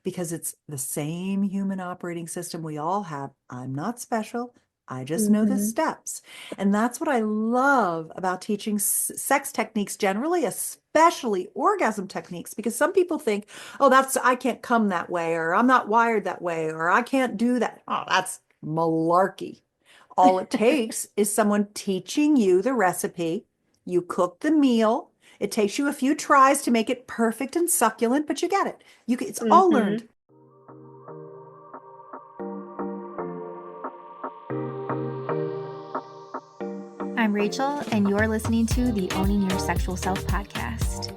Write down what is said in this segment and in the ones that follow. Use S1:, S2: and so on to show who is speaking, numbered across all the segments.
S1: because it's the same human operating system we all have. I'm not special. I just know the
S2: Hmm.
S1: steps. And that's what I love about teaching sex techniques generally, especially orgasm techniques, because some people think, oh, I can't come that way, or I'm not wired that way, or I can't do that. Oh, that's malarkey. All it takes is someone teaching you the recipe. You cook the meal. It takes you a few tries to make it perfect and succulent, but you get it. It's all
S2: Hmm.
S1: learned.
S3: I'm Rachel, and you're listening to the Owning Your Sexual Self podcast.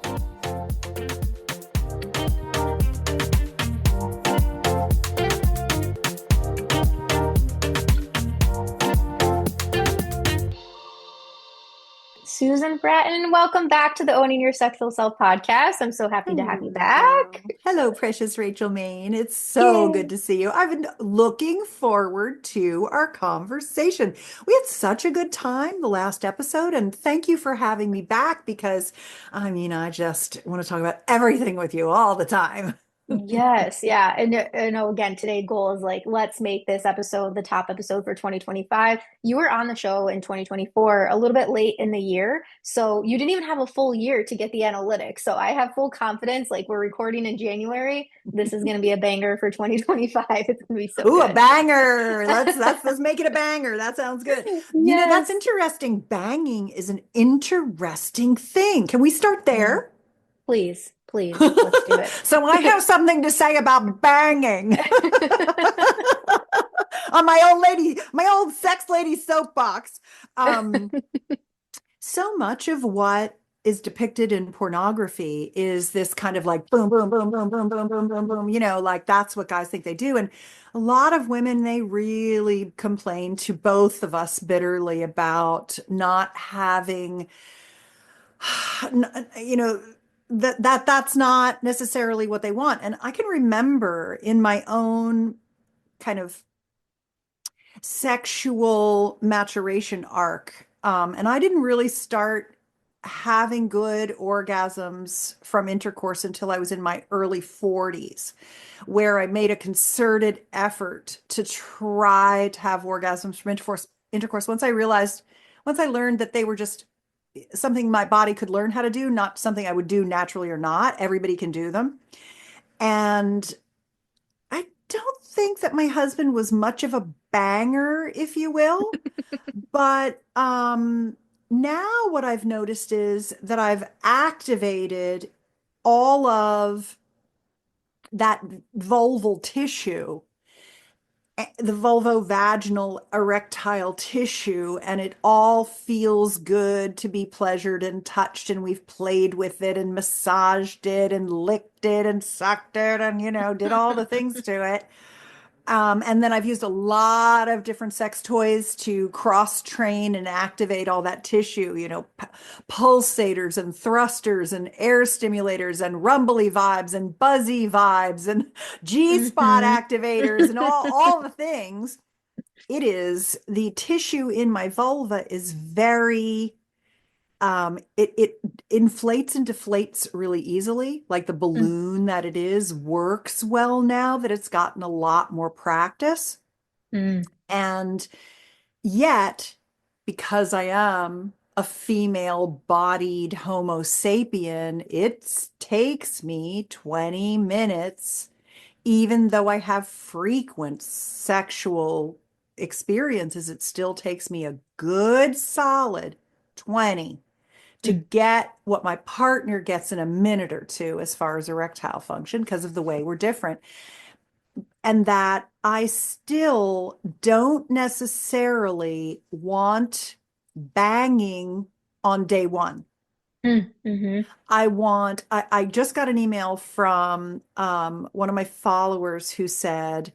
S2: Susan Bratton, welcome back to the Owning Your Sexual Self podcast. I'm so happy to have you back.
S1: Hello. Hello, precious Rachel Maine. It's so good
S2: Yay.
S1: to see you. I've been looking forward to our conversation. We had such a good time the last episode, and thank you for having me back because I just want to talk about everything with you all the time.
S2: Yes, yeah. And again, today's goal is like, let's make this episode the top episode for 2025. You were on the show in 2024, a little bit late in the year. So you didn't even have a full year to get the analytics. So I have full confidence, like we're recording in January. This is going to be a banger for 2025. It's going to be so
S1: Ooh, a
S2: good.
S1: banger. Let's make it a banger. That sounds good. That's
S2: Yes,
S1: interesting. Banging is an interesting thing. Can we start
S2: mm,
S1: there?
S2: please, let's do
S1: So I have
S2: it.
S1: something to say about banging on my old sex lady soapbox. Um, so much of what is depicted in pornography is this kind of like boom, boom, boom, boom, boom, boom, boom, boom, boom, like that's what guys think they do. And a lot of women, they really complain to both of us bitterly about not having, you know, that's not necessarily what they want. And I can remember in my own kind of sexual maturation arc. And I didn't really start having good orgasms from intercourse until I was in my early 40s, where I made a concerted effort to try to have orgasms from intercourse. Once I learned that they were just something my body could learn how to do, not something I would do naturally or not. Everybody can do them. And I don't think that my husband was much of a banger, if you will. But now what I've noticed is that I've activated all of that vulval tissue, the vulvovaginal erectile tissue, and it all feels good to be pleasured and touched. And we've played with it and massaged it and licked it and sucked it and, did all the things to it. And then I've used a lot of different sex toys to cross train and activate all that tissue, pulsators and thrusters and air stimulators and rumbly vibes and buzzy vibes and G-spot
S2: Hmm.
S1: activators and all the things. It is the tissue in my vulva is very it inflates and deflates really easily. Like the balloon that it is works well now that it's gotten a lot more practice.
S2: Mm.
S1: And yet, because I am a female bodied Homo sapien, it takes me 20 minutes, even though I have frequent sexual experiences, it still takes me a good solid 20 to
S2: Mm.
S1: get what my partner gets in a minute or two as far as erectile function because of the way we're different. And that I still don't necessarily want banging on day one.
S2: Mm. Hmm.
S1: I just got an email from one of my followers who said,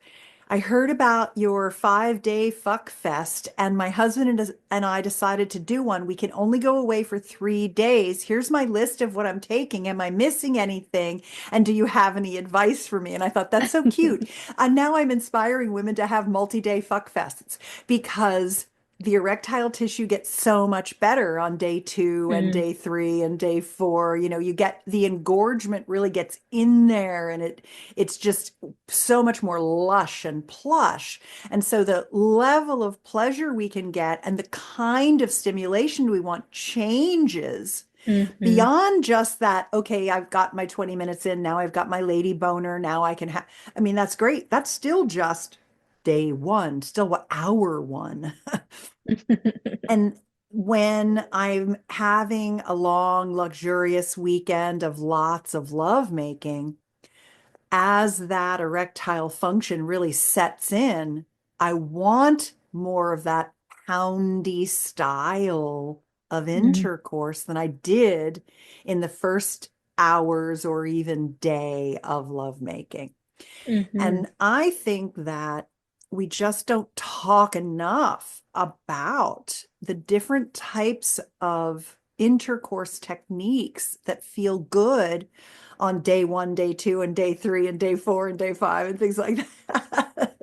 S1: I heard about your 5-day fuck fest, and my husband and I decided to do one. We can only go away for 3 days. Here's my list of what I'm taking. Am I missing anything? And do you have any advice for me? And I thought that's so cute. And now I'm inspiring women to have multi-day fuck fests because the erectile tissue gets so much better on day 2 and
S2: Mm,
S1: day 3 and day 4. You get the engorgement really gets in there, and it's just so much more lush and plush. And so the level of pleasure we can get and the kind of stimulation we want changes
S2: hmm.
S1: beyond just that. Okay, I've got my 20 minutes in, now I've got my lady boner, now I can have, I mean, that's great. That's still just day 1, still what, hour 1. And when I'm having a long, luxurious weekend of lots of lovemaking, as that erectile function really sets in, I want more of that poundy style of
S2: Mm,
S1: intercourse than I did in the first hours or even day of lovemaking.
S2: hmm.
S1: And I think that we just don't talk enough about the different types of intercourse techniques that feel good on day 1, day 2, and day 3, and day 4, and day 5, and things like that.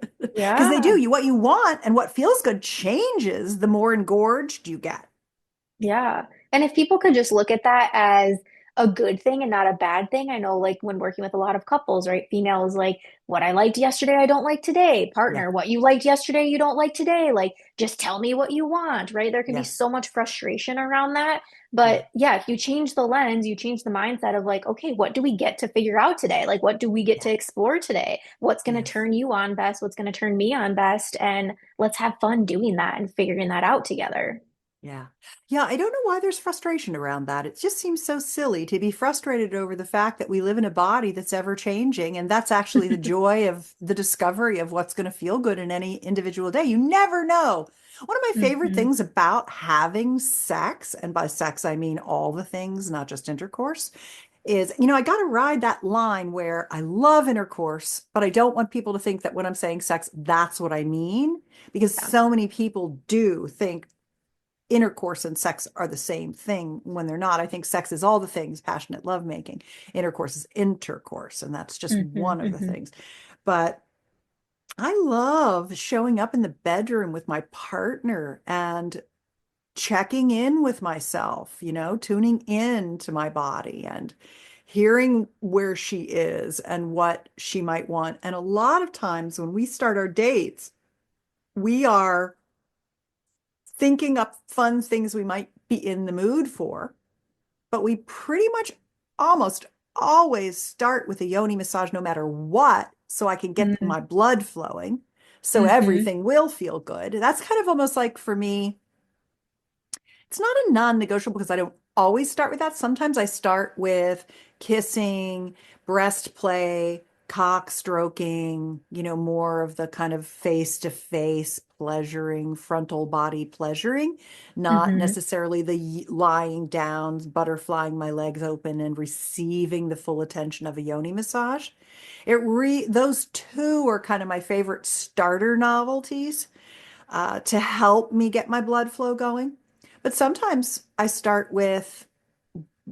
S1: Because they
S2: Yeah.
S1: do, what you want and what feels good changes the more engorged you get.
S2: Yeah. And if people could just look at that as a good thing and not a bad thing, I know like when working with a lot of couples, right? Females like, what I liked yesterday, I don't like today.
S1: Yeah,
S2: Partner, what you liked yesterday, you don't like today. Like, just tell me what you want, right? There can be
S1: yeah,
S2: so much frustration around that.
S1: yeah,
S2: But yeah, if you change the lens, you change the mindset of like, okay, what do we get to figure out today? Like, what do we get
S1: yeah,
S2: to explore today? What's going to
S1: yes.
S2: turn you on best? What's going to turn me on best? And let's have fun doing that and figuring that out together.
S1: Yeah. Yeah, I don't know why there's frustration around that. It just seems so silly to be frustrated over the fact that we live in a body that's ever changing. And that's actually the joy of the discovery of what's going to feel good in any individual day. You never know. One of my favorite
S2: Hmm.
S1: things about having sex, and by sex, I mean all the things, not just intercourse, is, I got to ride that line where I love intercourse, but I don't want people to think that when I'm saying sex, that's what I mean. Because
S2: Yeah.
S1: so many people do think intercourse and sex are the same thing when they're not. I think sex is all the things, passionate lovemaking. Intercourse is intercourse, and that's just
S2: Hmm.
S1: one of the
S2: Hmm.
S1: things. But I love showing up in the bedroom with my partner and checking in with myself, tuning in to my body and hearing where she is and what she might want. And a lot of times when we start our dates, we are thinking up fun things we might be in the mood for. But we pretty much almost always start with a yoni massage no matter what, so I can get my blood flowing, so
S2: Hmm.
S1: everything will feel good. That's kind of almost like, for me, it's not a non-negotiable because I don't always start with that. Sometimes I start with kissing, breast play, cock stroking, more of the kind of face-to-face pleasuring, frontal body pleasuring, not
S2: Hmm.
S1: necessarily the lying down, butterflying my legs open and receiving the full attention of a yoni massage. Those two are kind of my favorite starter novelties to help me get my blood flow going. But sometimes I start with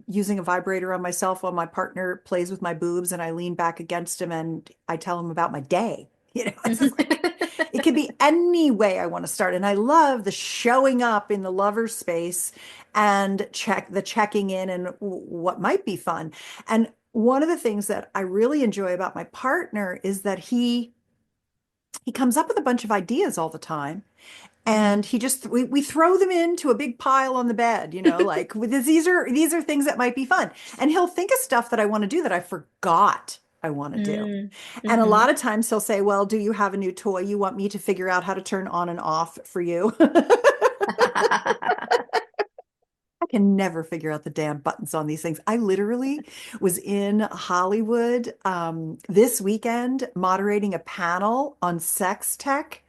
S1: using a vibrator on myself while my partner plays with my boobs, and I lean back against him and I tell him about my day. It's just like, it could be any way I want to start. And I love the showing up in the lover space and checking in and what might be fun. And one of the things that I really enjoy about my partner is that he comes up with a bunch of ideas all the time, and we throw them into a big pile on the bed, like with this, these are things that might be fun. And he'll think of stuff that I want to do that I forgot I want to do. And a
S2: Hmm.
S1: lot of times he'll say, well, do you have a new toy you want me to figure out how to turn on and off for you? I can never figure out the damn buttons on these things. I literally was in Hollywood this weekend moderating a panel on sex tech.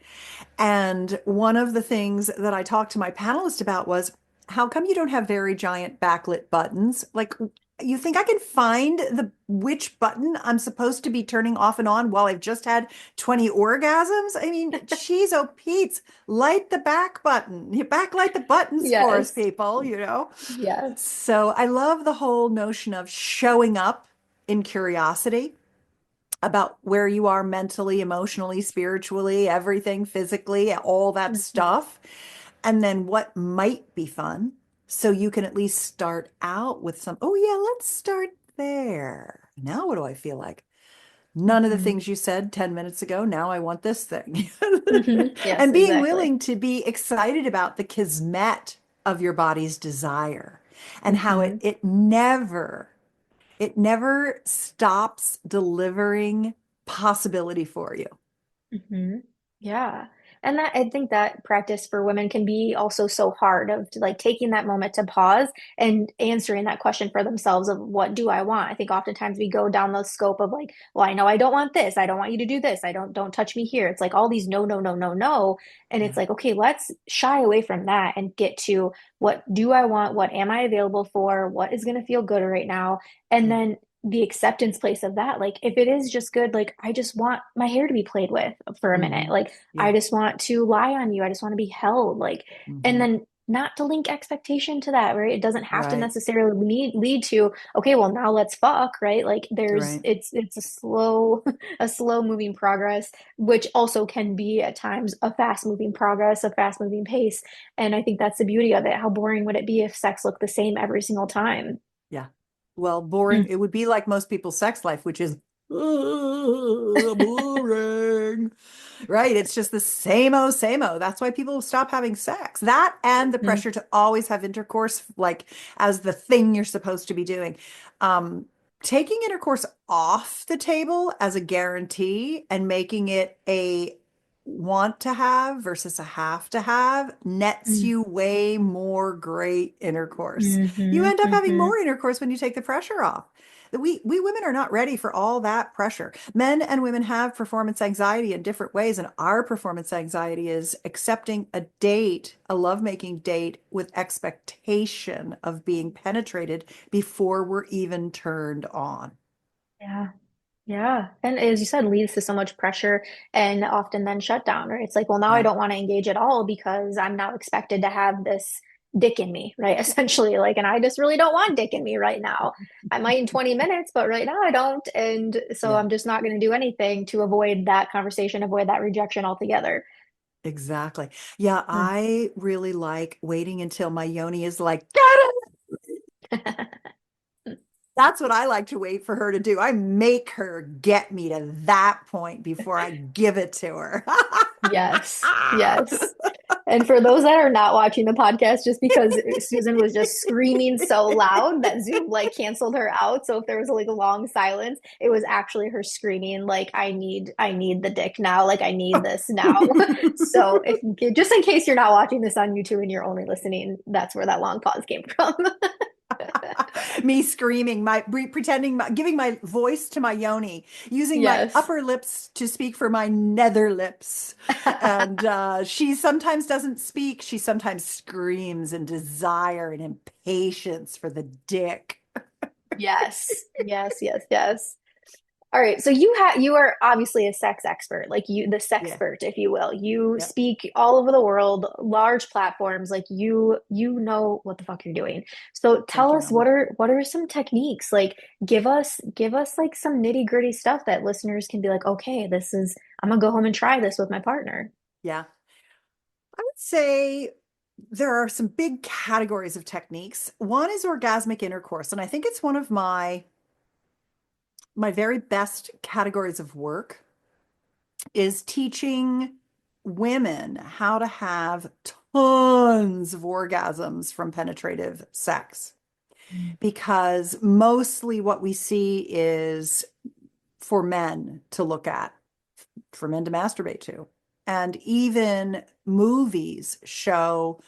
S1: And one of the things that I talked to my panelist about was, how come you don't have very giant backlit buttons? Like, you think I can find the which button I'm supposed to be turning off and on while I've just had 20 orgasms? I mean, geez, oh Pete's, light the back button. You backlight the buttons for us,
S2: Yes.
S1: people.
S2: Yes.
S1: So I love the whole notion of showing up in curiosity about where you are mentally, emotionally, spiritually, everything, physically, all that
S2: Hmm.
S1: stuff. and then what might be fun. So you can at least start out with some, oh yeah, let's start there. Now what do I feel like? None of the
S2: Hmm.
S1: things you said 10 minutes ago. Now I want this thing.
S2: Yes,
S1: And being
S2: exactly.
S1: willing to be excited about the kismet of your body's desire and how
S2: Hmm.
S1: it never stops delivering possibility for you.
S2: Hmm. Yeah. And that I think that practice for women can be also so hard of like taking that moment to pause and answering that question for themselves of what do I want? I think oftentimes we go down the scope of like, well, I know I don't want this. I don't want you to do this. I don't touch me here. It's like all these no, no, no, no, no. And it's
S1: Yeah.
S2: like, okay, let's shy away from that and get to what do I want? What am I available for? What is going to feel good right now? And
S1: Yeah.
S2: then the acceptance place of that. Like, if it is just good, like, I just want my hair to be played with for a minute.
S1: Hmm.
S2: Like, I
S1: Yeah.
S2: just want to lie on you. I just want to be held. Like, and
S1: Hmm.
S2: then not to link expectation to that, right? It doesn't have to
S1: Right.
S2: necessarily lead to, okay, well, now let's fuck, right? Like,
S1: Right.
S2: it's a slow, a slow moving progress, which also can be at times a fast moving progress, a fast moving pace. And I think that's the beauty of it. How boring would it be if sex looked the same every single time?
S1: Yeah. Well, boring. It would be like most people's sex life, which is boring. Right. It's just the same o, same o. That's why people stop having sex. That and the
S2: Mm.
S1: pressure to always have intercourse, like as the thing you're supposed to be doing. Um, Taking intercourse off the table as a guarantee and making it a want to have versus a have to have nets
S2: Mm.
S1: you way more great intercourse. You
S2: Mhm,
S1: end up having
S2: mhm.
S1: more intercourse when you take the pressure off. We women are not ready for all that pressure. Men and women have performance anxiety in different ways, and our performance anxiety is accepting a date, a lovemaking date with expectation of being penetrated before we're even turned on.
S2: Yeah. Yeah. And as you said, leads to so much pressure and often then shutdown, right? It's like, well, now I
S1: Yeah,
S2: don't want to engage at all because I'm now expected to have this dick in me, right? Essentially, like, and I just really don't want dick in me right now. I might in 20 minutes, but right now I don't. And so
S1: yeah,
S2: I'm just not going to do anything to avoid that conversation, avoid that rejection altogether.
S1: exactly. Yeah,
S2: Hmm.
S1: I really like waiting until my yoni is like, that's what I like to wait for her to do. I make her get me to that point before I give it to her.
S2: Yes. Yes. And for those that are not watching the podcast, just because Susan was just screaming so loud that Zoom like canceled her out. So if there was like a long silence, it was actually her screaming like, I need the dick now. Like I need this now. So if just in case you're not watching this on YouTube and you're only listening, that's where that long pause came from.
S1: Me screaming, pretending, giving my voice to my yoni, using my
S2: Yes.
S1: upper lips to speak for my nether lips. And she sometimes doesn't speak. She sometimes screams in desire and impatience for the dick.
S2: Yes. Yes. Yes. Yes. All right, so you are obviously a sex expert, like you the
S1: Yeah.
S2: sexpert, if you will. You
S1: Yep.
S2: speak all over the world, large platforms, like you know what the fuck you're doing. So
S1: Thank
S2: tell
S1: you,
S2: us
S1: Mama.
S2: what are some techniques? Like give us like some nitty-gritty stuff that listeners can be like, okay, this is I'm gonna go home and try this with my partner.
S1: Yeah. I would say there are some big categories of techniques. One is orgasmic intercourse, and I think it's one of my very best categories of work is teaching women how to have tons of orgasms from penetrative sex. Because mostly what we see is for men to look at, for men to masturbate to. And even movies show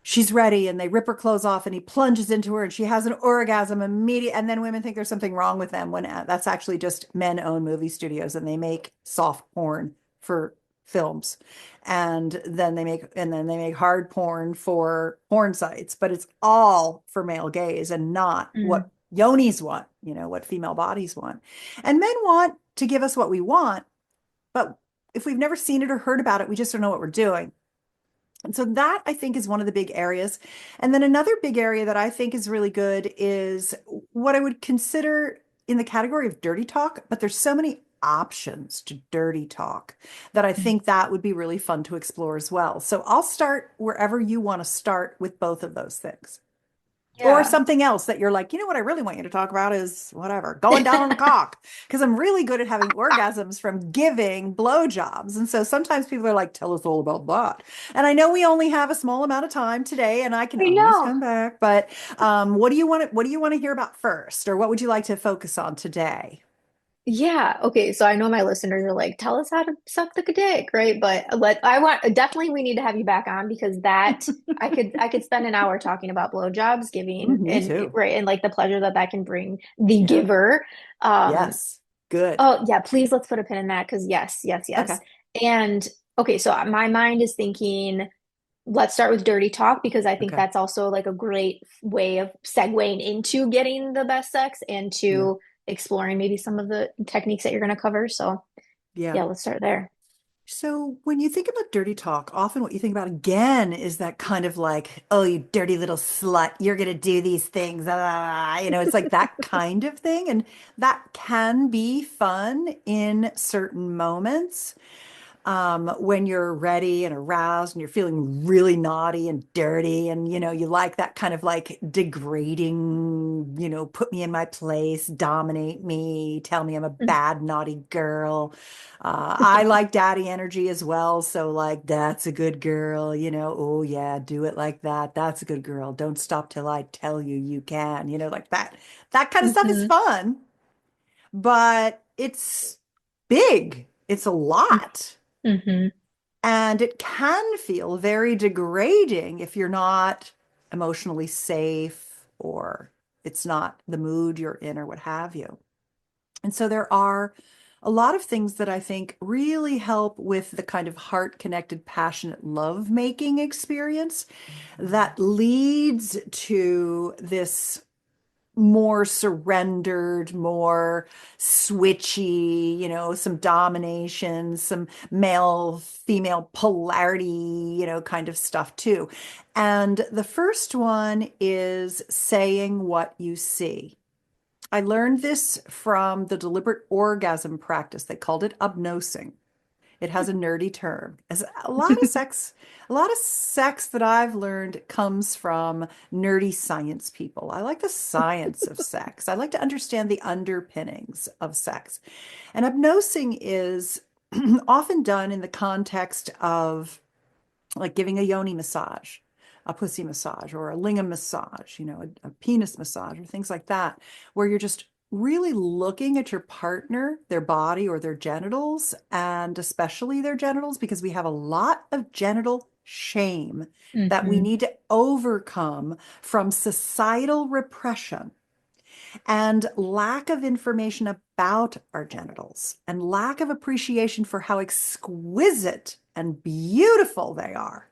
S1: she's ready and they rip her clothes off and he plunges into her and she has an orgasm immediately, and then women think there's something wrong with them when that's actually just men own movie studios and they make soft porn for films, and then they make hard porn for porn sites, but it's all for male gaze and not
S2: Mm,
S1: what yonis want, what female bodies want. And men want to give us what we want, but if we've never seen it or heard about it, we just don't know what we're doing. And so that I think is one of the big areas. And then another big area that I think is really good is what I would consider in the category of dirty talk, but there's so many options to dirty talk that I think that would be really fun to explore as well. So I'll start wherever you want to start with both of those things. Or
S2: Yeah.
S1: something else that you're like, you know what I really want you to talk about is whatever, going down on a cock. Because I'm really good at having orgasms from giving blowjobs. And so sometimes people are like, tell us all about that. And I know we only have a small amount of time today and I can
S2: I
S1: always
S2: know.
S1: come back. But what do you want to hear about first? Or what would you like to focus on today?
S2: Yeah. Okay. So I know my listeners are like, tell us how to suck the dick, right? But definitely we need to have you back on because that I could spend an hour talking about blowjobs, giving
S1: Me
S2: and
S1: too.
S2: right and like the pleasure that that can bring the
S1: Yeah.
S2: giver. Um,
S1: Yes. Good.
S2: oh yeah, please let's put a pin in that because yes, yes,
S1: Okay.
S2: yes. And okay, so my mind is thinking, let's start with dirty talk because I think
S1: Okay.
S2: that's also like a great way of segueing into getting the best sex and
S1: Yeah.
S2: to exploring maybe some of the techniques that you're going to cover. So,
S1: Yeah.
S2: yeah, let's start there.
S1: So when you think about dirty talk, often what you think about again is that kind of like, oh, you dirty little slut, you're gonna do these things. It's like that kind of thing. And that can be fun in certain moments when you're ready and aroused and you're feeling really naughty and dirty and you like that kind of like degrading, put me in my place, dominate me, tell me I'm a bad naughty girl. I like daddy energy as well, so like that's a good girl, oh yeah, do it like that, that's a good girl, don't stop till I tell you you can, like that kind of stuff is
S2: Hmm.
S1: fun, but it's big, it's a lot.
S2: Hmm.
S1: And it can feel very degrading if you're not emotionally safe or it's not the mood you're in or what have you. And so there are a lot of things that I think really help with the kind of heart connected, passionate love making experience that leads to this more surrendered, more switchy, some domination, some male female polarity, kind of stuff too. And the first one is saying what you see. I learned this from the deliberate orgasm practice. They called it obnosing. It has a nerdy term. As a lot of sex that I've learned comes from nerdy science people. I like the science of sex. I like to understand the underpinnings of sex. And obnosing is often done in the context of like giving a yoni massage, a pussy massage, or a lingam massage, a penis massage, or things like that, where you're just really looking at your partner, their body or their genitals, and especially their genitals, because we have a lot of genital shame that we
S2: Hmm.
S1: need to overcome from societal repression and lack of information about our genitals and lack of appreciation for how exquisite and beautiful they are.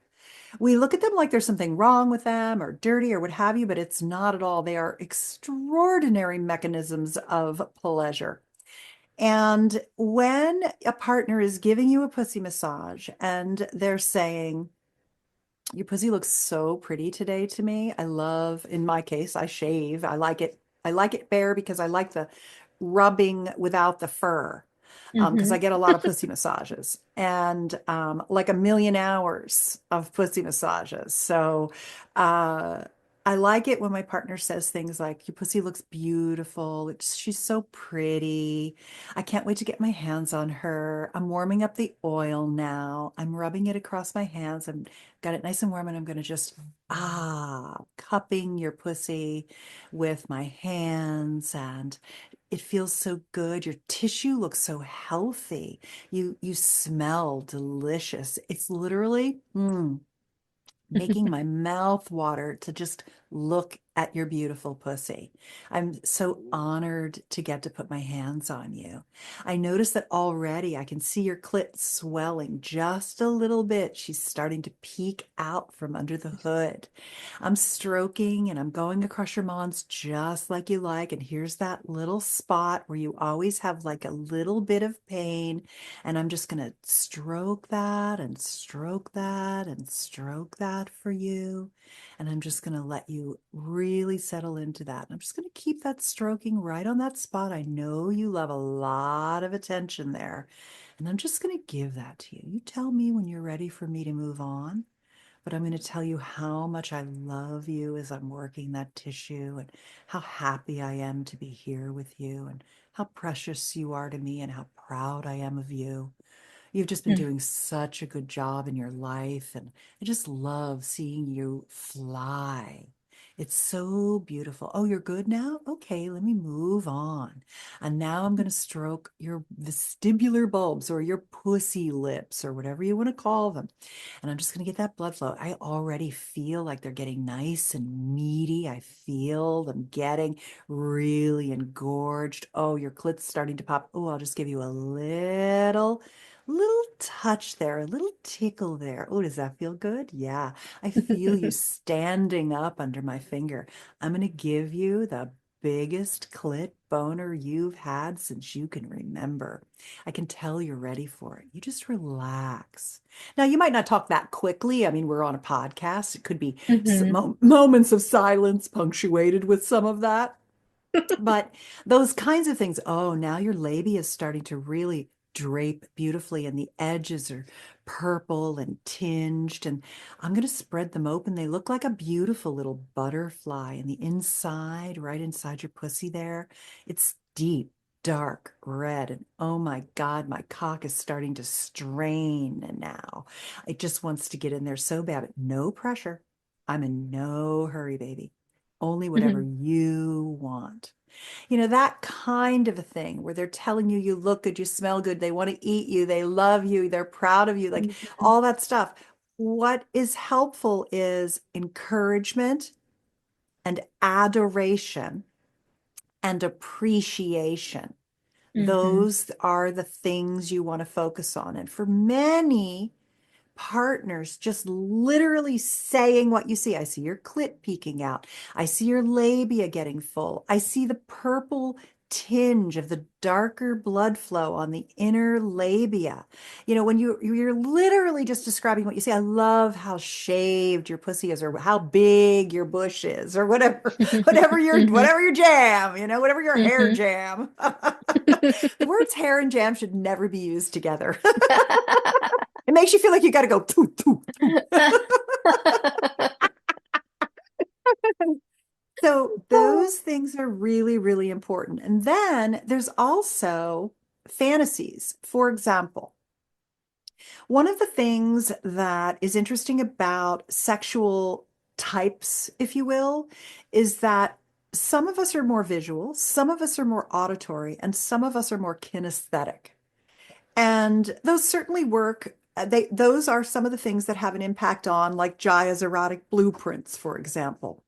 S1: We look at them like there's something wrong with them or dirty or what have you, but it's not at all. They are extraordinary mechanisms of pleasure. And when a partner is giving you a pussy massage and they're saying, your pussy looks so pretty today to me. I love, in my case, I shave. I like it. I like it bare because I like the rubbing without the fur. Because I
S2: Hmm.
S1: get a lot of pussy massages and like a million hours of pussy massages. So uh, I like it when my partner says things like, your pussy looks beautiful. She's so pretty. I can't wait to get my hands on her. I'm warming up the oil now. I'm rubbing it across my hands. I'm got it nice and warm, and I'm going to just, cupping your pussy with my hands. And it feels so good. Your tissue looks so healthy. You smell delicious. It's literally making my mouth water to just look at your beautiful pussy. I'm so honored to get to put my hands on you. I notice that already I can see your clit swelling just a little bit. She's starting to peek out from under the hood. I'm stroking and I'm going across your mons just like you like. And here's that little spot where you always have like a little bit of pain. And I'm just going to stroke that and stroke that and stroke that for you. And I'm just going to let you really settle into that. And I'm just going to keep that stroking right on that spot. I know you love a lot of attention there. And I'm just going to give that to you. You tell me when you're ready for me to move on. But I'm going to tell you how much I love you as I'm working that tissue and how happy I am to be here with you and how precious you are to me and how proud I am of you. You've just been doing such a good job in your life, and I just love seeing you fly. It's so beautiful. Oh, you're good now? Okay, let me move on. And now I'm going to stroke your vestibular bulbs or your pussy lips or whatever you want to call them. And I'm just going to get that blood flow. I already feel like they're getting nice and meaty. I feel them getting really engorged. Oh, your clit's starting to pop. Oh, I'll just give you a little touch there, a little tickle there. Oh, does that feel good? Yeah. I feel you standing up under my finger. I'm going to give you the biggest clit boner you've had since you can remember. I can tell you're ready for it. You just relax. Now, you might not talk that quickly. I mean, we're on a podcast. It could be some
S2: Hmm.
S1: moments of silence punctuated with some of that. But those kinds of things, oh, now your labia is starting to really drape beautifully, and the edges are purple and tinged. And I'm going to spread them open. They look like a beautiful little butterfly. And the inside, right inside your pussy there, it's deep, dark red. And oh my God, my cock is starting to strain now. It just wants to get in there so bad, but no pressure. I'm in no hurry, baby. Only whatever
S2: Hmm.
S1: you want. That kind of a thing where they're telling you you look good, you smell good, they want to eat you, they love you, they're proud of you, like all that stuff. What is helpful is encouragement and adoration and appreciation.
S2: Hmm.
S1: Those are the things you want to focus on. And for many partners, just literally saying what you see. I see your clit peeking out. I see your labia getting full. I see the purple tinge of the darker blood flow on the inner labia. When you're literally just describing what you see. I love how shaved your pussy is or how big your bush is or whatever, whatever your jam, whatever your hair
S2: Hmm.
S1: jam. The words hair and jam should never be used together. It makes you feel like you got to go toot, toot, toot. So those things are really, really important. And then there's also fantasies. For example, one of the things that is interesting about sexual types, if you will, is that some of us are more visual, some of us are more auditory, and some of us are more kinesthetic. And those certainly work. Those are some of the things that have an impact on, like Jaya's erotic blueprints, for example.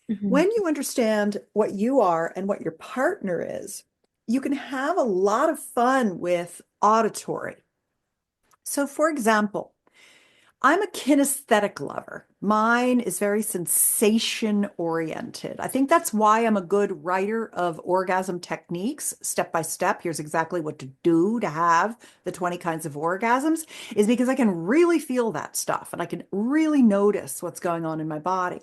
S2: Hmm.
S1: When you understand what you are and what your partner is, you can have a lot of fun with auditory. So, for example, I'm a kinesthetic lover. Mine is very sensation oriented. I think that's why I'm a good writer of orgasm techniques, step by step. Here's exactly what to do to have the 20 kinds of orgasms, is because I can really feel that stuff and I can really notice what's going on in my body.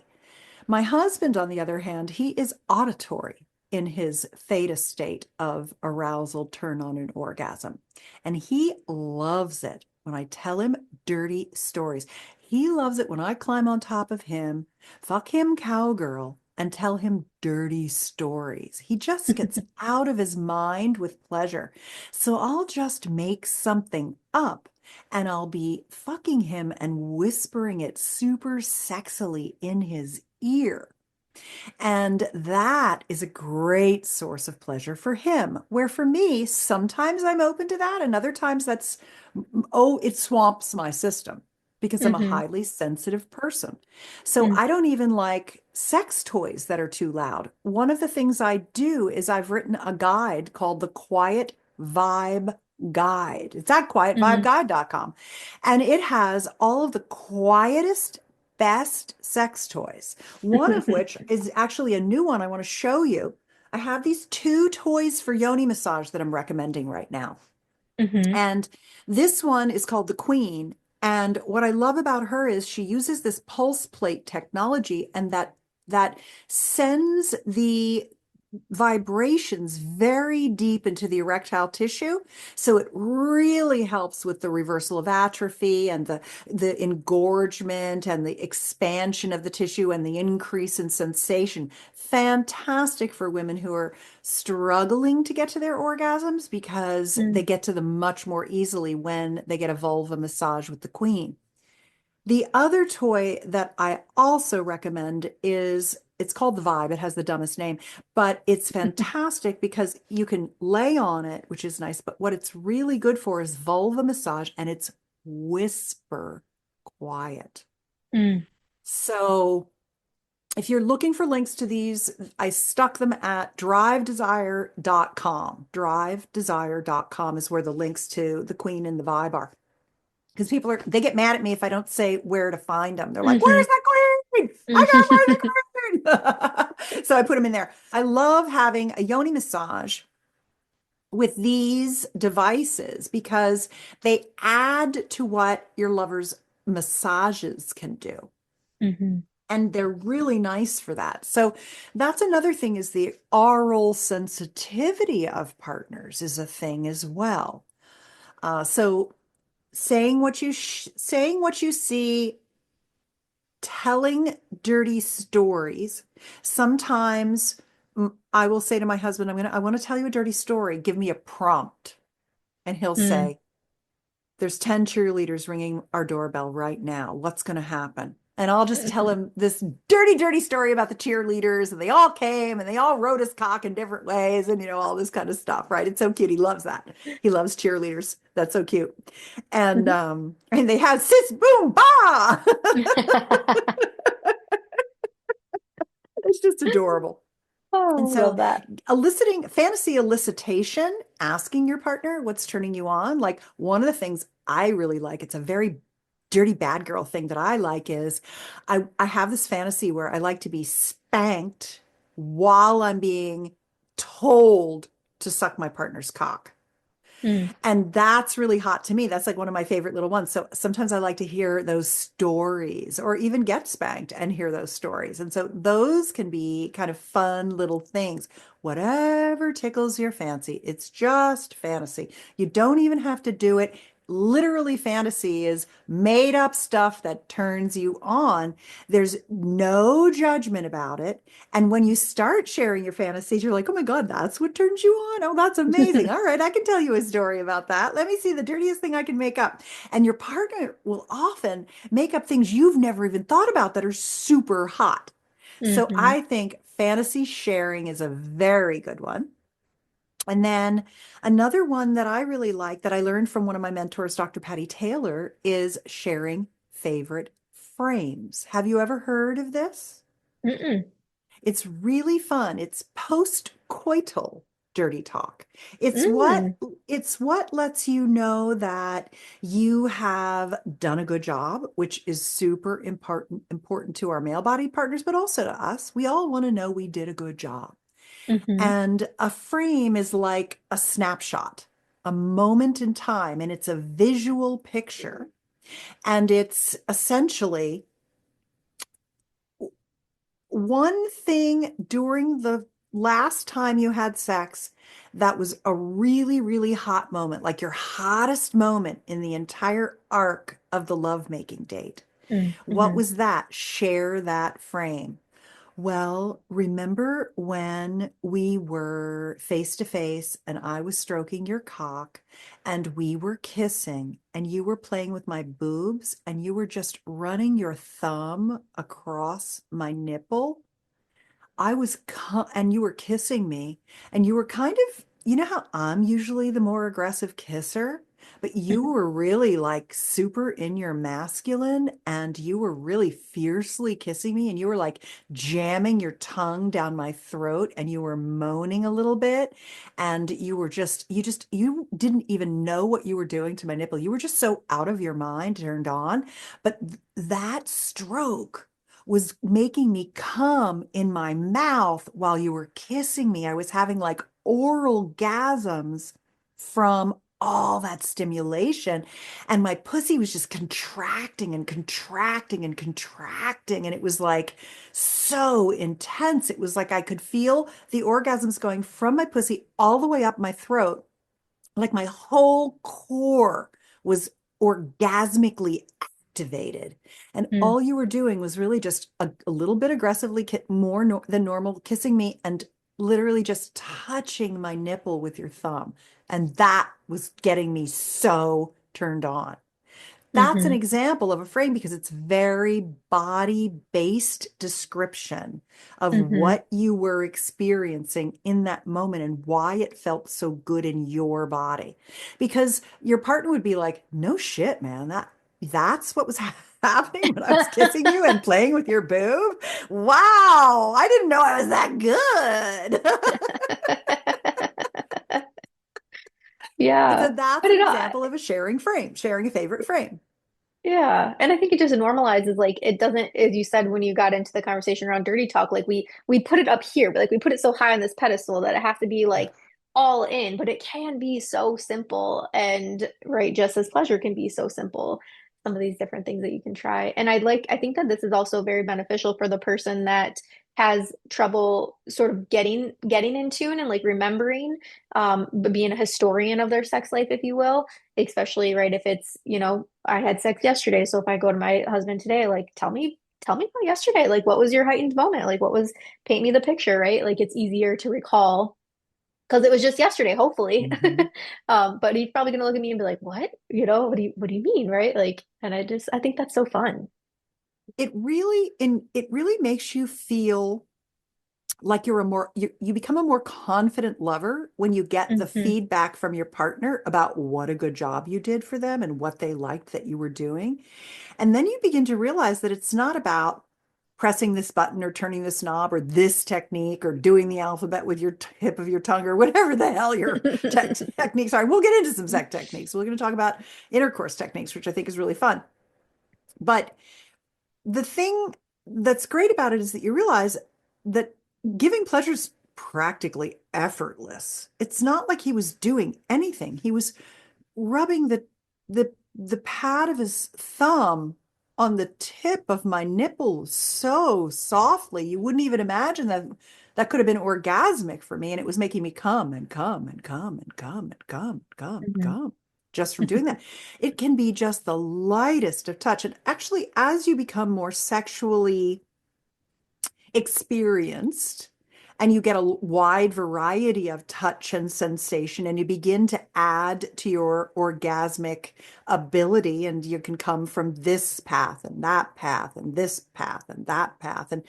S1: My husband, on the other hand, he is auditory in his theta state of arousal, turn on, and orgasm. And he loves it when I tell him dirty stories. He loves it when I climb on top of him, fuck him cowgirl, and tell him dirty stories. He just gets out of his mind with pleasure. So I'll just make something up and I'll be fucking him and whispering it super sexily in his ear. And that is a great source of pleasure for him. Where for me, sometimes I'm open to that, and other times oh, it swamps my system because I'm a
S2: Hmm.
S1: highly sensitive person. So I don't even like sex toys that are too loud. One of the things I do is I've written a guide called the Quiet Vibe Guide. It's at
S2: Hmm.
S1: quietvibeguide.com. And it has all of the quietest, best sex toys. One of which is actually a new one I want to show you. I have these two toys for yoni massage that I'm recommending right now.
S2: Hmm.
S1: And this one is called the Queen, And what I love about her is she uses this pulse plate technology, and that sends the vibrations very deep into the erectile tissue. So it really helps with the reversal of atrophy and the engorgement and the expansion of the tissue and the increase in sensation. Fantastic for women who are struggling to get to their orgasms because they
S2: Mm.
S1: get to them much more easily when they get a vulva massage with the queen. The other toy that I also recommend is it's called the Vibe. It has the dumbest name, but it's fantastic because you can lay on it, which is nice. But what it's really good for is vulva massage, and it's whisper quiet.
S2: Mm.
S1: So if you're looking for links to these, I stuck them at drivedesire.com. Drivedesire.com is where the links to the Queen and the Vibe are. Because they get mad at me if I don't say where to find them. They're like,
S2: Mhm.
S1: where's the queen? I gotta find the queen. So I put them in there. I love having a yoni massage with these devices because they add to what your lover's massages can do.
S2: Mhm.
S1: And they're really nice for that. So that's another thing is the oral sensitivity of partners is a thing as well. So saying what you see, telling dirty stories. Sometimes I will say to my husband, I want to tell you a dirty story. Give me a prompt. And he'll
S2: Mm.
S1: say, there's 10 cheerleaders ringing our doorbell right now. What's going to happen? And I'll just tell him this dirty, dirty story about the cheerleaders, and they all came and they all rode his cock in different ways, and all this kind of stuff, right? It's so cute. He loves that. He loves cheerleaders. That's so cute. And they have sis boom ba. It's just adorable. And
S2: Oh,
S1: so
S2: love that.
S1: eliciting fantasy elicitation, asking your partner what's turning you on. Like one of the things I really like, it's a very dirty bad girl thing that I like is I have this fantasy where I like to be spanked while I'm being told to suck my partner's cock.
S2: Mm.
S1: And that's really hot to me. That's like one of my favorite little ones. So sometimes I like to hear those stories or even get spanked and hear those stories. And so those can be kind of fun little things. Whatever tickles your fancy. It's just fantasy. You don't even have to do it. Literally, fantasy is made up stuff that turns you on. There's no judgment about it. And when you start sharing your fantasies, you're like, oh my God, that's what turns you on. Oh, that's amazing. All right, I can tell you a story about that. Let me see the dirtiest thing I can make up. And your partner will often make up things you've never even thought about that are super hot. So
S2: Mhm.
S1: I think fantasy sharing is a very good one. And then another one that I really like that I learned from one of my mentors, Dr. Patty Taylor, is sharing favorite frames. Have you ever heard of this?
S2: Mm-mm.
S1: It's really fun. It's post-coital dirty talk. It's what
S2: Mm.
S1: it's what lets you know that you have done a good job, which is super important to our male body partners, but also to us. We all want to know we did a good job.
S2: Mhm.
S1: And a frame is like a snapshot, a moment in time, and it's a visual picture. And it's essentially one thing during the last time you had sex that was a really, really hot moment, like your hottest moment in the entire arc of the lovemaking date.
S2: Mm.
S1: What
S2: Mhm.
S1: was that? Share that frame. Well, remember when we were face to face and I was stroking your cock and we were kissing and you were playing with my boobs and you were just running your thumb across my nipple? And you were kissing me, and you were kind of, how I'm usually the more aggressive kisser, but you were really like super in your masculine, and you were really fiercely kissing me, and you were like jamming your tongue down my throat, and you were moaning a little bit, and you didn't even know what you were doing to my nipple. You were just so out of your mind, turned on. But that stroke was making me come in my mouth while you were kissing me. I was having like oral gasms from all that stimulation. And my pussy was just contracting and contracting and contracting. And it was like so intense. It was like I could feel the orgasms going from my pussy all the way up my throat. Like my whole core was orgasmically activated. And
S2: Mm,
S1: all you were doing was really just a little bit aggressively more than normal, kissing me and literally just touching my nipple with your thumb. And that was getting me so turned on. That's an
S2: hmm
S1: example of a frame because it's very body-based description of
S2: hmm
S1: what you were experiencing in that moment and why it felt so good in your body. Because your partner would be like, "No shit, man. That's what was happening when I was kissing you and playing with your boob. Wow, I didn't know I was that good." And so
S2: Yeah.
S1: that's
S2: But
S1: an
S2: it,
S1: example of a sharing frame, sharing a favorite frame.
S2: yeah. And I think it just normalizes like it doesn't, as you said when you got into the conversation around dirty talk, like we put it up here, but like we put it so high on this pedestal that it has to be
S1: Yeah.
S2: like all in, but it can be so simple and right, just as pleasure can be so simple. Some of these different things that you can try. And I think that this is also very beneficial for the person that has trouble sort of getting in tune and like remembering, but being a historian of their sex life, if you will, especially right if it's, I had sex yesterday, so if I go to my husband today, like tell me about yesterday, like what was your heightened moment, like what was, paint me the picture, right? Like it's easier to recall because it was just yesterday, hopefully.
S1: Mhm.
S2: But he's probably gonna look at me and be like, what, what do you mean, right? Like, and I think that's so fun.
S1: It really makes you feel like you become a more confident lover when you get the
S2: Hmm.
S1: feedback from your partner about what a good job you did for them and what they liked that you were doing. And then you begin to realize that it's not about pressing this button or turning this knob or this technique or doing the alphabet with your tip of your tongue or whatever the hell your techniques are. We'll get into some sex techniques. We're going to talk about intercourse techniques, which I think is really fun. But the thing that's great about it is that you realize that giving pleasure is practically effortless. It's not like he was doing anything. He was rubbing the pad of his thumb on the tip of my nipple so softly. You wouldn't even imagine that that could have been orgasmic for me. And it was making me come and come and come and come and come and come and
S2: Hmm.
S1: come just from doing that. It can be just the lightest of touch. And actually, as you become more sexually experienced and you get a wide variety of touch and sensation and you begin to add to your orgasmic ability and you can come from this path and that path and this path and that path and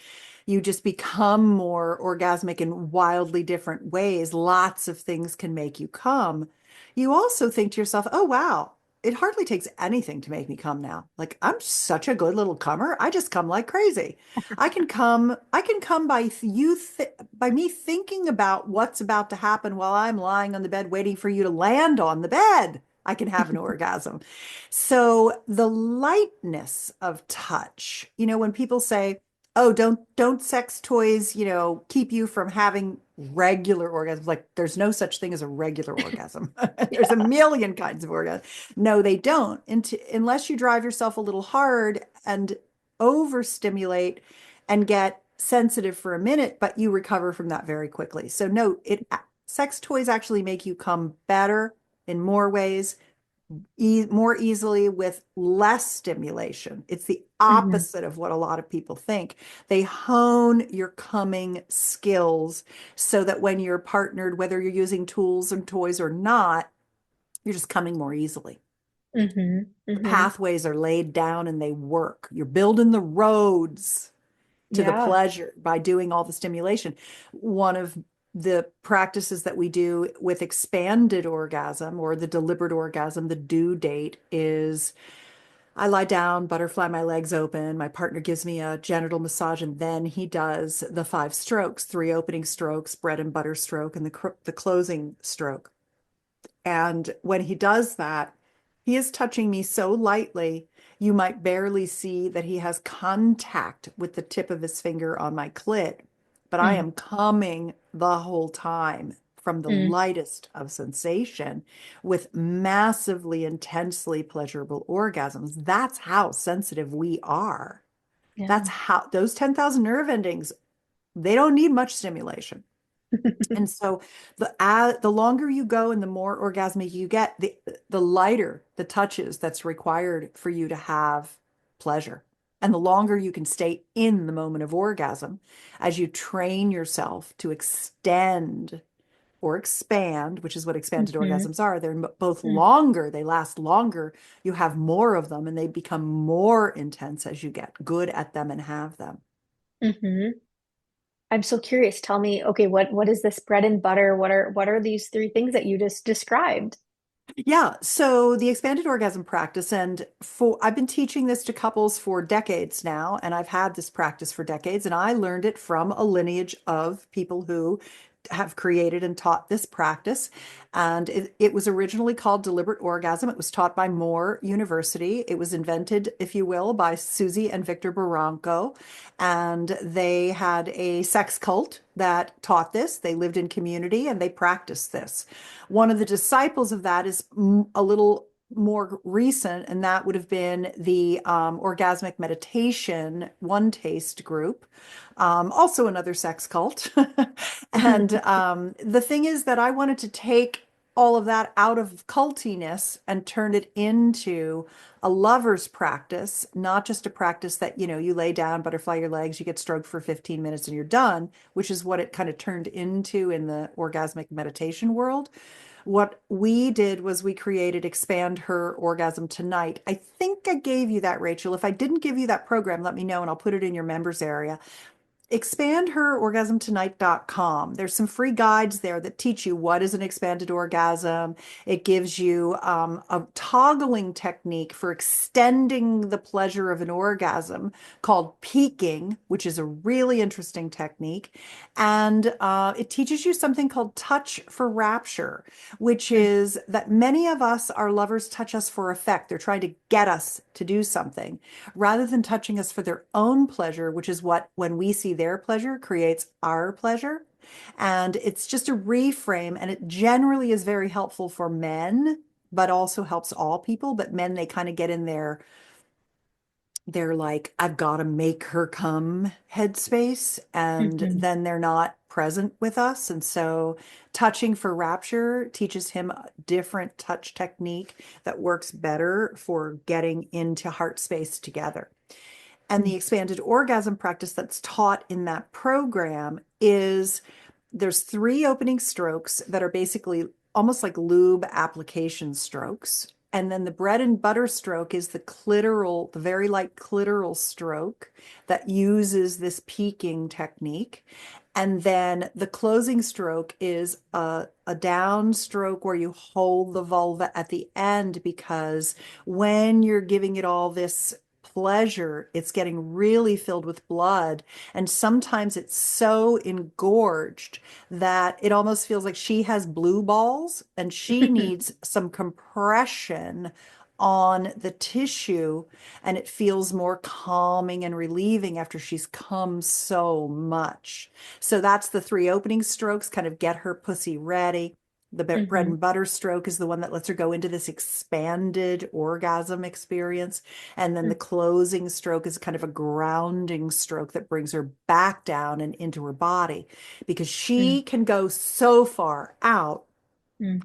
S1: you just become more orgasmic in wildly different ways. Lots of things can make you come. You also think to yourself, oh wow, it hardly takes anything to make me come now. Like I'm such a good little comer. I just come like crazy. I can come by by me thinking about what's about to happen while I'm lying on the bed waiting for you to land on the bed. I can have an orgasm. So the lightness of touch, when people say, "Oh, don't sex toys, keep you from having regular orgasms." Like there's no such thing as a regular orgasm. There's a
S2: Yeah.
S1: million kinds of orgasms. No, they don't. Unless you drive yourself a little hard and overstimulate and get sensitive for a minute, but you recover from that very quickly. So no, sex toys actually make you come better in more ways, more easily with less stimulation. It's the
S2: Hmm.
S1: opposite of what a lot of people think. They hone your coming skills so that when you're partnered, whether you're using tools and toys or not, you're just coming more easily.
S2: Hmm.
S1: The
S2: Hmm.
S1: pathways are laid down and they work. You're building the roads to the
S2: Yeah.
S1: pleasure by doing all the stimulation. One of the practices that we do with expanded orgasm or the deliberate orgasm, the due date is I lie down, butterfly my legs open. My partner gives me a genital massage, and then he does the 5 strokes, 3 opening strokes, bread and butter stroke, and the closing stroke. And when he does that, he is touching me so lightly, you might barely see that he has contact with the tip of his finger on my clit, but I
S2: Mm.
S1: am coming the whole time from the
S2: Mm,
S1: lightest of sensation with massively, intensely pleasurable orgasms. That's how sensitive we are.
S2: yeah.
S1: That's how those 10,000 nerve endings, they don't need much stimulation. And so the longer you go and the more orgasmic you get, the lighter the touches that's required for you to have pleasure. And the longer you can stay in the moment of orgasm as you train yourself to extend or expand, which is what expanded
S2: Hmm.
S1: orgasms are. They're both longer, they last longer, you have more of them, and they become more intense as you get good at them and have them.
S2: Mm-hmm. I'm so curious. Tell me, okay, what is this bread and butter? What are these three things that you just described?
S1: Yeah, so the expanded orgasm practice, and for I've been teaching this to couples for decades now, and I've had this practice for decades, and I learned it from a lineage of people who have created and taught this practice. And it was originally called deliberate orgasm. It was taught by Moore University. It was invented, if you will, by Susie and Victor Barranco. And they had a sex cult that taught this. They lived in community and they practiced this. One of the disciples of that is a little more recent, and that would have been the orgasmic meditation one taste group, also another sex cult. And the thing is that I wanted to take all of that out of cultiness and turn it into a lover's practice, not just a practice that, you lay down, butterfly your legs, you get stroked for 15 minutes and you're done, which is what it kind of turned into in the orgasmic meditation world. What we did was we created Expand Her Orgasm Tonight. I think I gave you that, Rachel. If I didn't give you that program, let me know and I'll put it in your members area. Expandherorgasmtonight.com. There's some free guides there that teach you what is an expanded orgasm. It gives you a toggling technique for extending the pleasure of an orgasm called peaking, which is a really interesting technique. And it teaches you something called touch for rapture, which is that many of us, our lovers touch us for effect. They're trying to get us to do something rather than touching us for their own pleasure, which is what, when we see their pleasure, creates our pleasure. And it's just a reframe, and it generally is very helpful for men, but also helps all people. But men, they kind of get in there, they're like, I've got to make her come headspace, and
S2: Hmm.
S1: then they're not present with us. And so touching for rapture teaches him a different touch technique that works better for getting into heart space together. And the expanded orgasm practice that's taught in that program is there's three opening strokes that are basically almost like lube application strokes. And then the bread and butter stroke is the very light clitoral stroke that uses this peaking technique. And then the closing stroke is a down stroke where you hold the vulva at the end, because when you're giving it all this pleasure, it's getting really filled with blood. And sometimes it's so engorged that it almost feels like she has blue balls and she needs some compression on the tissue, and it feels more calming and relieving after she's come so much. So that's the three opening strokes, kind of get her pussy ready. The bread
S2: Hmm.
S1: and butter stroke is the one that lets her go into this expanded orgasm experience. And then the closing stroke is kind of a grounding stroke that brings her back down and into her body, because she can go so far out.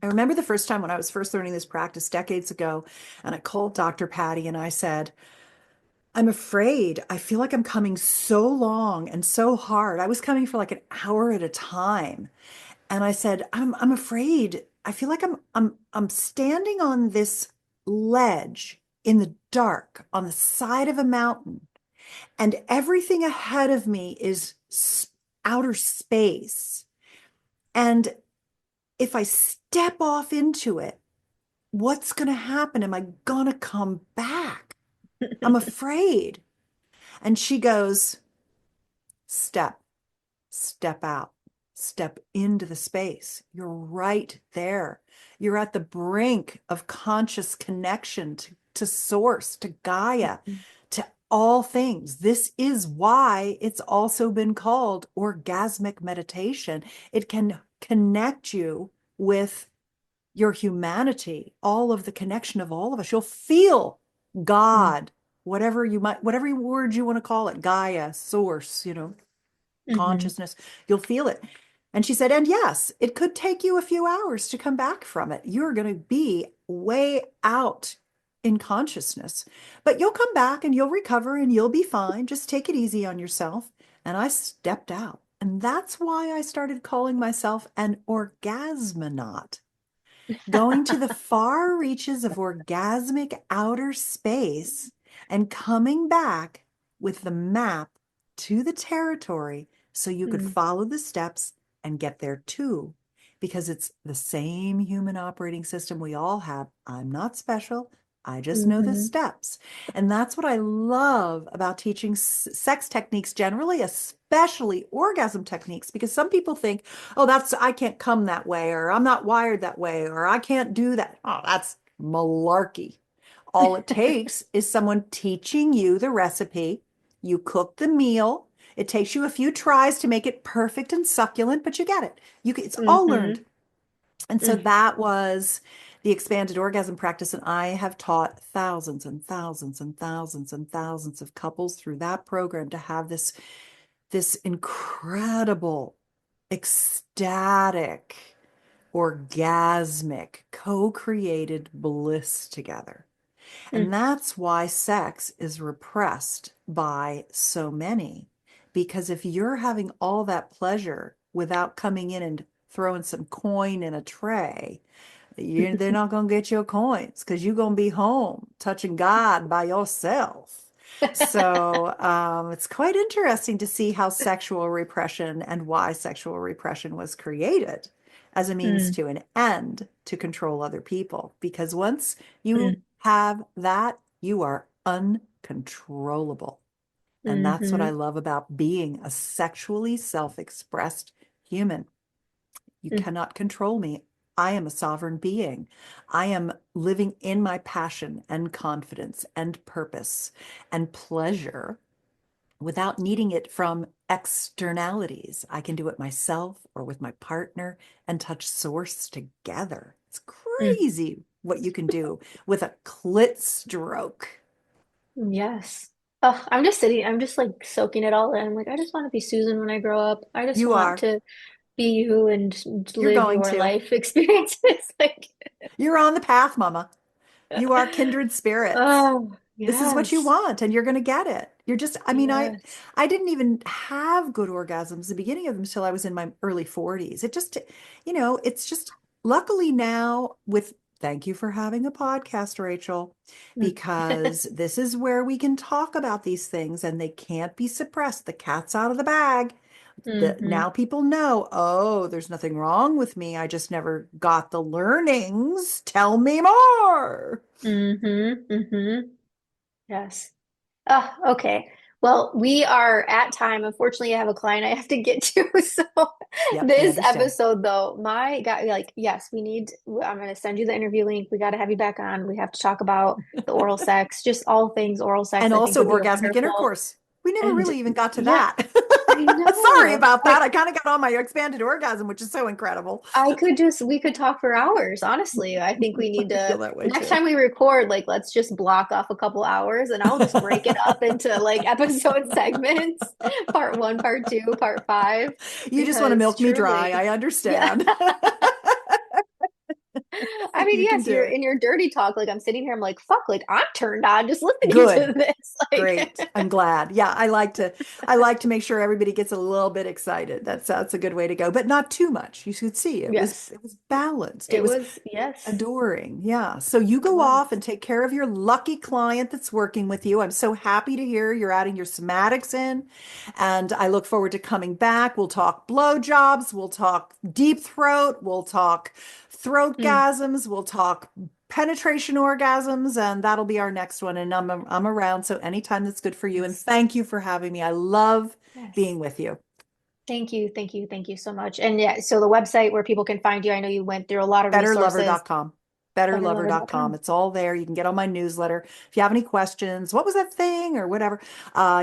S1: I remember the first time when I was first learning this practice decades ago, and I called Dr. Patty and I said, I'm afraid. I feel like I'm coming so long and so hard. I was coming for like an hour at a time. And I said, I'm afraid. I feel like I'm standing on this ledge in the dark on the side of a mountain, and everything ahead of me is outer space. And if I step off into it, what's going to happen? Am I going to come back? I'm afraid. And she goes, step, step out, step into the space. You're right there. You're at the brink of conscious connection to source, to Gaia, to all things. This is why it's also been called orgasmic meditation. It can connect you with your humanity, all of the connection of all of us. You'll feel
S2: Mm,
S1: God, whatever word you want to call it, Gaia, source,
S2: mm-hmm.
S1: consciousness, you'll feel it. And she said, and yes, it could take you a few hours to come back from it. You're going to be way out in consciousness, but you'll come back and you'll recover and you'll be fine. Just take it easy on yourself. And I stepped out. And that's why I started calling myself an orgasmonaut, going to the far reaches of orgasmic outer space and coming back with the map to the territory so you could
S2: Mm,
S1: follow the steps and get there too. Because it's the same human operating system we all have. I'm not special. I just know the
S2: mm-hmm.
S1: steps. And that's what I love about teaching sex techniques generally, especially orgasm techniques, because some people think, oh, I can't come that way, or I'm not wired that way, or I can't do that. Oh, that's malarkey. All it takes is someone teaching you the recipe. You cook the meal. It takes you a few tries to make it perfect and succulent, but you get it. It's all learned.
S2: Mm-hmm.
S1: And so
S2: Mm,
S1: that was the expanded orgasm practice. And I have taught thousands and thousands and thousands and thousands of couples through that program to have this incredible, ecstatic, orgasmic, co-created bliss together. And
S2: mm,
S1: that's why sex is repressed by so many. Because if you're having all that pleasure without coming in and throwing some coin in a tray, they're not going to get your coins because you're going to be home touching God by yourself. So it's quite interesting to see how sexual repression and why sexual repression was created as a means
S2: mm,
S1: to an end to control other people. Because once you
S2: mm,
S1: have that, you are uncontrollable. And that's what I
S2: mm-hmm.
S1: love about being a sexually self-expressed human. You
S2: Mm,
S1: cannot control me. I am a sovereign being. I am living in my passion and confidence and purpose and pleasure without needing it from externalities. I can do it myself or with my partner and touch source together. It's
S2: mm.
S1: crazy what you can do with a clit stroke.
S2: Yes. Oh, I'm just like soaking it all in. I'm like, I just want to be Susan when I grow up. I just
S1: You
S2: want
S1: are.
S2: to be you and
S1: You're
S2: live
S1: going
S2: your
S1: to.
S2: life experiences. Like,
S1: You're on the path, mama. You are kindred spirits.
S2: oh,
S1: This is what you
S2: yes.
S1: want and you're going to get it. You're just, I mean,
S2: Yes.
S1: I didn't even have good orgasms, the beginning of them, until I was in my early 40s. It just, it's just luckily now with, thank you for having a podcast, Rachel,
S2: Mm.
S1: because this is where we can talk about these things and they can't be suppressed. The cat's out of the bag.
S2: Hmm.
S1: Now people know, oh, there's nothing wrong with me. I just never got the learnings. Tell me more.
S2: Hmm. Hmm. Yes. Oh, okay. Well, we are at time. Unfortunately, I have a client I have to get to. So
S1: Yep, I
S2: this
S1: understand.
S2: episode though, my God, like, yes, I'm going to send you the interview link. We got to have you back on. We have to talk about the oral sex, just all things oral sex,
S1: And
S2: I think
S1: also
S2: would be a
S1: orgasmic
S2: wonderful.
S1: intercourse. We never
S2: And
S1: really even got to
S2: yeah,
S1: that.
S2: I
S1: Sorry
S2: know.
S1: about that. I kind of got on my expanded orgasm, which is so incredible.
S2: We could talk for hours, honestly. I think we need
S1: I feel
S2: to,
S1: that way
S2: next
S1: too.
S2: time we record, like, let's just block off a couple hours and I'll just break it up into like episode segments, part one, part two, part five,
S1: You just want to
S2: because
S1: milk me dry.
S2: truly,
S1: I
S2: yeah.
S1: understand.
S2: I mean,
S1: You can
S2: yes,
S1: do
S2: you're
S1: it.
S2: in your dirty talk. Like, I'm sitting here, I'm like, fuck, like, I'm turned on just listening
S1: Good.
S2: to this.
S1: Great.
S2: Like,
S1: I'm glad. Yeah, I like to make sure everybody gets a little bit excited. That's a good way to go, but not too much. You should see
S2: yes,
S1: it was balanced. It
S2: it
S1: was
S2: was, yes,
S1: adoring. Yeah. So you
S2: it
S1: go
S2: was.
S1: off and take care of your lucky client that's working with you. I'm so happy to hear you're adding your somatics in. And I look forward to coming back. We'll talk blowjobs. We'll talk deep throat. We'll talk throat
S2: Mm,
S1: gasms. We'll talk penetration orgasms. And that'll be our next one. And I'm around. So anytime that's good for you. And
S2: yes,
S1: thank you for having me. I love
S2: yes.
S1: being with you.
S2: Thank you, thank you, thank you so much. And yeah, so the website where people can find you, I know you went through a lot of resources,
S1: Betterlover.com. Betterlover.com.
S2: betterlover.com.
S1: It's all there. You can get on my newsletter. If you have any questions, what was that thing or whatever,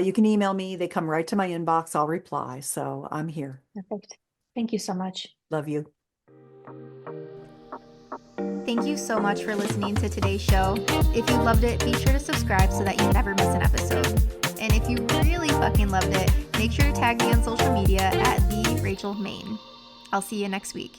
S1: you can email me. They come right to my inbox. I'll reply. So I'm here.
S2: Perfect. Thank you so much.
S1: Love you.
S3: Thank you so much for listening to today's show. If you loved it, be sure to subscribe so that you never miss an episode. And if you really fucking loved it, make sure to tag me on social media at @TheRachelMain. I'll see you next week.